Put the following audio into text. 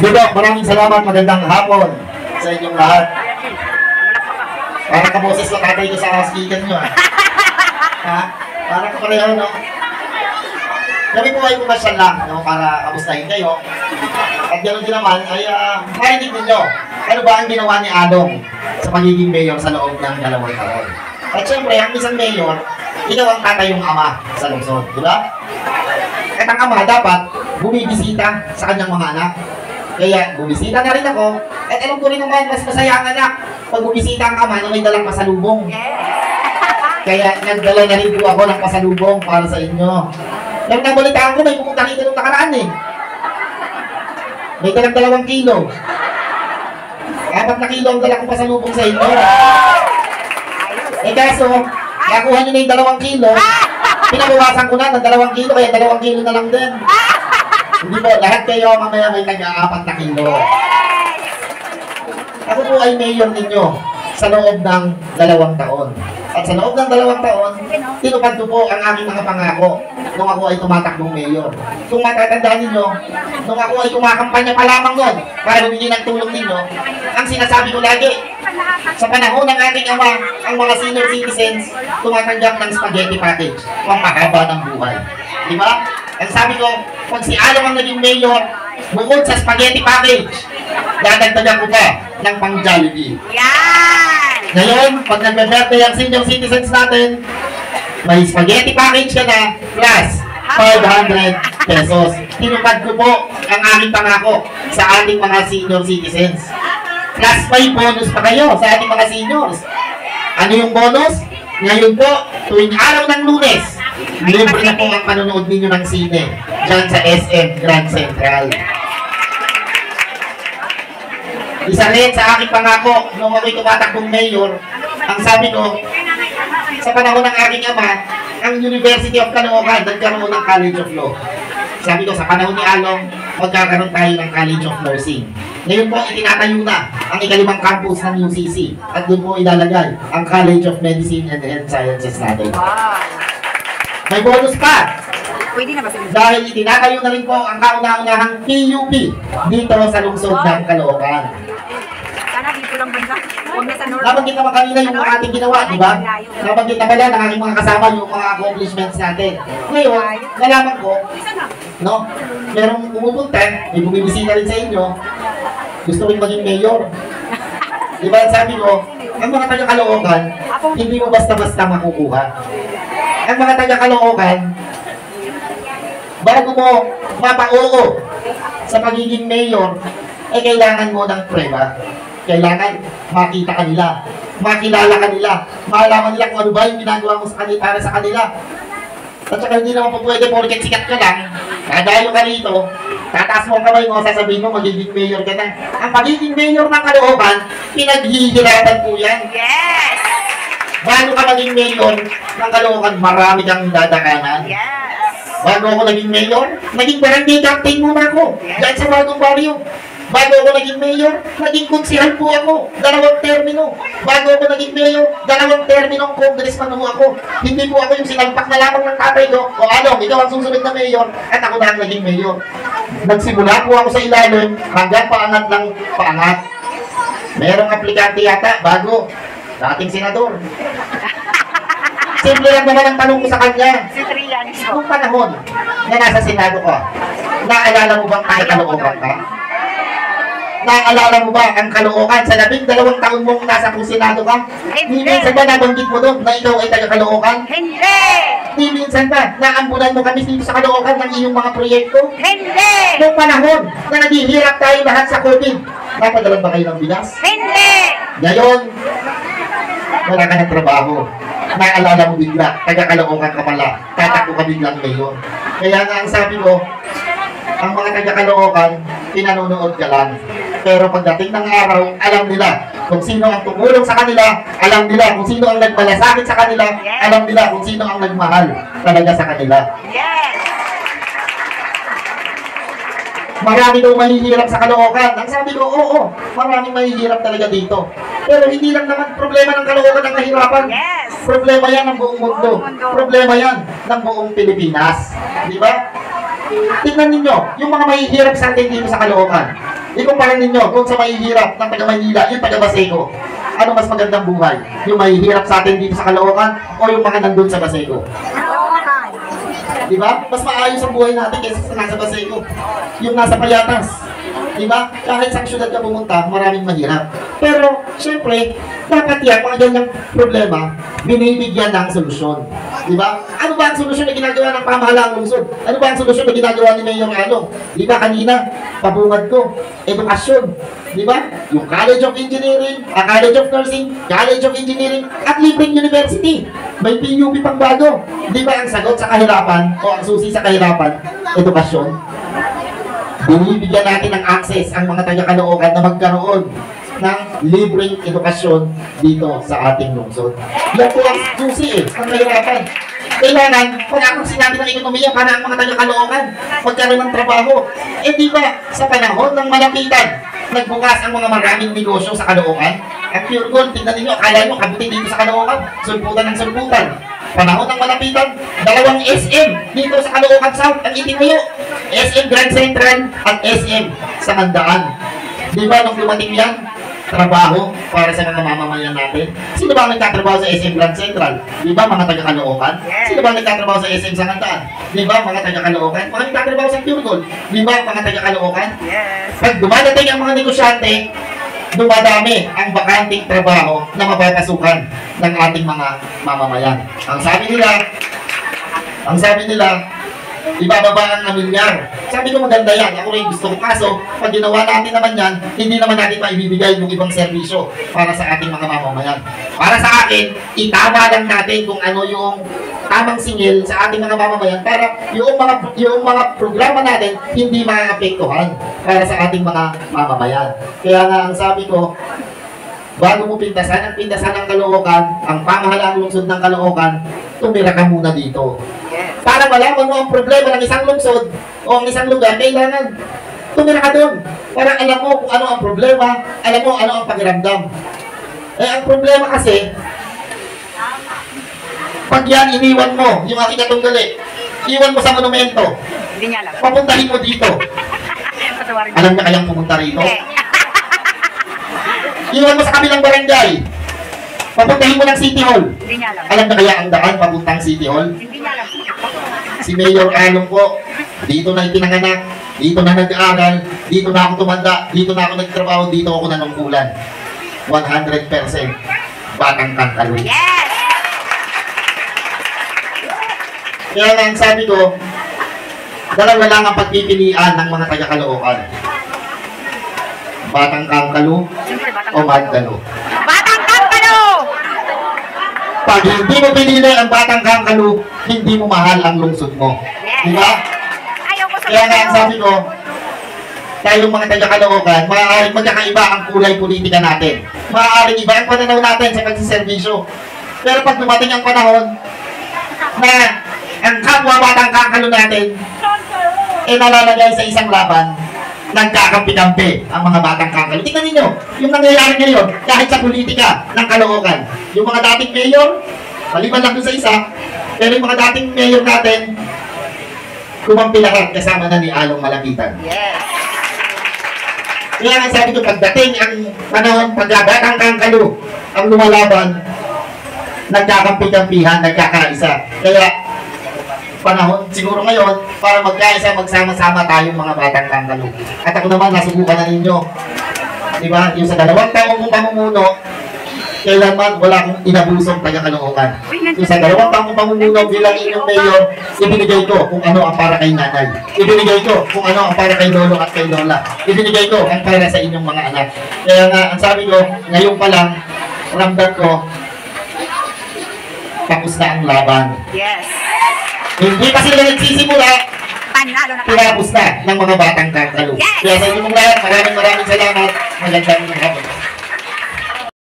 Dudok, maraming salamat. Magandang hapon sa inyong lahat. Parang kaboses ko tatay ko sa speaker nyo. Ha? Parang kapareho, no? Kami po ay pumasyan lang, no? Para kamustahin kayo. At ganoon din naman ay marinig ninyo. Ano ba ang ginawa ni Adong sa pagiging mayor sa loob ng 2 taon? At syempre, ang isang mayor, ikaw ang tatayong ama sa lungsod, di ba? At ang ama dapat bumibisita sa kanyang mga anak. Kaya bumisita na rin ako. At alam ko rin naman, mas masaya ang anak pag bumisita ang ama na may dalang pasalubong. Kaya nagdala na rin po ako ng pasalubong para sa inyo. Yung nabalitaan ko, may pumunta rito nung nakaraan eh. May dalang 2 kilo. 4 na kilo ang dala kong pasalubong sa inyo. Eh kaso, nakuha nyo na yung 2 kilo. Pinabawasan ko na ng 2 kilo, kaya 2 kilo na lang din. Hindi po, lahat kayo mamaya may nag-4 na kilo. Ako po ay mayor ninyo sa loob ng 2 taon. At sa loob ng 2 taon, tinupad ko po ang aking mga pangako nung ako ay tumatakbong mayor. Kung matatandaan ninyo, nung ako ay kumakampanya pa lamang nun para bumigay ng tulong ninyo, ang sinasabi ko lagi, sa panahon ng ating ama, ang mga senior citizens tumatanggap ng spaghetti package, pampahaba ng buhay. Di ba? Ang sabi ko, pag si Along ang naging mayor, bukod sa spaghetti package, dadagdagan ko pa ng pang Jollibee. Yan! Ngayon, pag nagbe-birthday ang senior citizens natin, may spaghetti package ka na plus 500 pesos. Tinupad ko po ang aming pangako sa ating mga senior citizens. Plus may bonus pa kayo sa ating mga seniors. Ano yung bonus? Ngayon po, tuwing araw ng Lunes, libre na po ang panonood ninyo ng sine dyan sa SM Grand Central. Isa rin sa aking pangako nung ako'y tumatakbong mayor, ang sabi ko, sa panahon ng aking ama, ang University of Caloocan nagkaroon ng College of Law. Sabi ko, sa panahon ni Along, magkakaroon tayo ng College of Nursing. Ngayon po, itinatayo na ang ika-5 campus ng UCC at doon po ilalagay ang College of Medicine and Health Sciences natin. May bonus pa! Pwede na ba sila? Dahil itinatayo na rin po ang kauna-unahang PUP dito sa lungsod ng Caloocan. Sana dito lang banda. Huwag na sa North. Nabanggit naman kanina yung mga ating ginawa, di ba? Nabanggit na pala ng aking mga kasama yung mga accomplishments natin. Ngayon, nalaman ko, no, merong pumupunta, may bumibisita rin sa inyo, gusto rin maging mayor. Di ba, sabi ko, ang mga taga-Caloocan, hindi mo basta-basta makukuha. Ang mga taga-Caloocan, bago mo mapa-oo sa pagiging mayor, eh kailangan mo ng prueba. Kailangan makita ka nila, makilala ka nila, malaman nila kung ano ba yung ginagawa mo sa kanila, para sa kanila. At saka hindi naman po pwede porket sikat ka lang, kadayo ka rito, tataas mo ang kamay mo, sasabihin mo magiging mayor ka na. Ang pagiging mayor ng Caloocan, pinaghihirapan po yan. Yes! Bago ka maging mayor ng Caloocan, marami kang dadaanan. Yes! Bago ako naging mayor, naging barangay captain muna ako, dyan sa bagong baryo. Bago ako naging mayor, naging konsihal po ako, 2 termino. Bago ako naging mayor, 2 terminong congressman po ako. Hindi po ako yung sinalpak na lamang ng tatay ko, o ano, ikaw ang susunod na mayor, at ako na ang naging mayor. Nagsimula po ako sa ilalim, hanggang paangat ng paangat. Merong aplikante yata, bago, dating senador. Simple lang naman ang tanong ko sa kanya. Si Trillanes po. Nung panahon na nasa Senado ko, naalala mo bang taga-Caloocan ka? Naalala mo ba ang Caloocan sa 12 taon mong nasa Senado ka? Hindi. Minsan ba nabanggit mo doon na ikaw ay taga-Caloocan? Hindi! Di minsan ba naambunan mo kami dito sa Caloocan ng iyong mga proyekto? Hindi! Nung panahon na naghihirap tayo lahat sa COVID, napadalan ba kayo ng bigas? Hindi! Ngayon, wala ka ng trabaho. Naalala mo bigla, taga-Caloocan ka pala, tatakbo ka biglang mayor. Kaya nga ang sabi ko, ang mga taga-Caloocan, pinanonood ka lang. Pero pagdating ng araw, alam nila kung sino ang tumulong sa kanila, alam nila kung sino ang nagmalasakit sa kanila, alam nila kung sino ang nagmahal talaga sa kanila. Yes! Marami daw mahihirap sa Caloocan. Ang sabi ko, oo, maraming mahihirap talaga dito. Pero hindi lang naman problema ng Caloocan ang kahirapan. Yes! Problema yan ng buong mundo. Problema yan ng buong Pilipinas. Di ba? Tingnan ninyo, yung mga mahihirap sa atin dito sa Caloocan. Ikumpara ninyo kung sa mahihirap ng taga Maynila, yung taga Baseco. Ano mas magandang buhay? Yung mahihirap sa atin dito sa Caloocan o yung mga nandun sa Baseco? Di ba? Mas maayos ang buhay natin kaysa sa nasa Baseco. Yung nasa Payatas. Di ba? Kahit sa syudad ka pumunta, maraming mahirap. Pero, syempre, dapat yan, mga ganyang problema, binibigyan ng solusyon. Di ba? Ano ba ang solusyon na ginagawa ng pamahalaang lungsod? Ano ba ang solusyon na ginagawa ni Mayor Along? Di ba kanina, pabungad ko, edukasyon. Di ba? Yung College of Engineering, College of Nursing, College of Engineering, at libreng university. May PUP pang bago. Di ba ang sagot sa kahirapan, o ang susi sa kahirapan, edukasyon? Binibigyan natin ng access ang mga taga-Caloocan na magkaroon ng libreng edukasyon dito sa ating lungsod. Yan po ang susi ang kahirapan. Kailangan, kung ako sinabi ng ekonomiya para ang mga taga-Caloocan magkaroon ng trabaho. Eh di ba, sa panahon ng malapitan, nagbukas ang mga maraming negosyo sa Caloocan. At pure gold, tingnan ninyo, akala nyo kabuti dito sa Caloocan, sulputan ng sulputan. Panahon ng malapitan, 2 SM dito sa Caloocan South ang itinayo. SM Grand Central at SM sa Mandaan. Di ba nung dumating yan, trabaho para sa mga mamamayan natin? Sino ba ang nagtatrabaho sa SM Grand Central? Di ba mga taga-Caloocan? Sino ba ang nagtatrabaho sa SM sa Mandaan? Di ba mga taga-Caloocan? Mga nagtatrabaho sa Pure Gold? Di ba mga taga-Caloocan? Pag dumadating ang mga negosyante, dumadami ang bakanting trabaho na mapapasukan ng ating mga mamamayan. Ang sabi nila, ibababa ang milyar. Sabi ko maganda yan, ako rin gusto ko. Kaso, pag ginawa natin naman yan, hindi naman natin maibibigay yung ibang serbisyo para sa ating mga mamamayan. Para sa akin, itama lang natin kung ano yung tamang singil sa ating mga mamamayan para yung mga programa natin hindi maapektuhan para sa ating mga mamamayan. Kaya nga ang sabi ko, bago mo pintasan, ang pintasan ng Caloocan, ang pamahalaang lungsod ng Caloocan, tumira ka muna dito. Para malaman mo ang problema ng isang lungsod o ang isang lugar, kailangan tumira ka doon. Para alam mo kung ano ang problema, alam mo ano ang pakiramdam. Eh, ang problema kasi, pag yan iniwan mo, yung aking katunggali, iwan mo sa monumento, Hindi niya alam. papuntahin mo dito. Patawarin Alam niya kayang pumunta rito? Iwan mo sa kabilang barangay, papuntahin mo ng City Hall. Hindi niya alam. Alam na kaya ang daan papuntang City Hall? Hindi niya alam. Si Mayor Along po, dito na itinanganak, dito na nag-aaral, dito na ako tumanda, dito na ako nagtrabaho, dito ako nanungkulan. 100% batang Kangkalo. Yes! Kaya nga ang sabi ko, dalawa lang ang pagpipilian ng mga taga-Caloocan. Batang Kangkalo Siyempre, batang o Magdalo. Batang Kangkalo! Pag hindi mo pinili ang Batang Kangkalo, hindi mo mahal ang lungsod mo. Di ba? Ayaw ko sa Kaya nga ang sabi ko, tayong mga taga-Caloocan, maaaring magkakaiba ang kulay politika natin. Maaaring iba ang pananaw natin sa pagsiservisyo. Pero pag dumating ang panahon na ang kapwa Batang Kangkalo natin ay nalalagay sa isang laban, nagkakampi-kampi ang mga Batang Kangkalo. Tingnan ninyo, yung nangyayari ngayon, kahit sa politika ng Caloocan. Yung mga dating mayor, maliban lang doon sa isa, pero yung mga dating mayor natin, kumampi lahat kasama na ni Along Malapitan. Yes! Kaya nga sabi ko, pagdating ang panahon, pag-Batang Kangkalo ang lumalaban, nagkakampi-kampihan, nagkakaisa. Kaya, panahon siguro ngayon para magkaisa, magsama-sama tayong mga Batang Kangkalo. At ako naman, nasubukan na ninyo. Diba? Yung sa 2 taong kong pamumuno, kailanman wala akong inabusong taga-Caloocan. Yung sa 2 taong kong pamumuno bilang inyong mayor, ibinigay ko kung ano ang para kay nanay. Ibinigay ko kung ano ang para kay lolo at kay lola. Ibinigay ko ang para sa inyong mga anak. Kaya nga, ang sabi ko, ngayon pa lang, ramdam ko, tapos na ang laban. Yes! Hindi pa sila nagsisimula, Panalo na tayo. tinapos na ng mga Batang Kangkalo. Yes! Kaya sa inyong lahat, maraming salamat. Magandang hapon.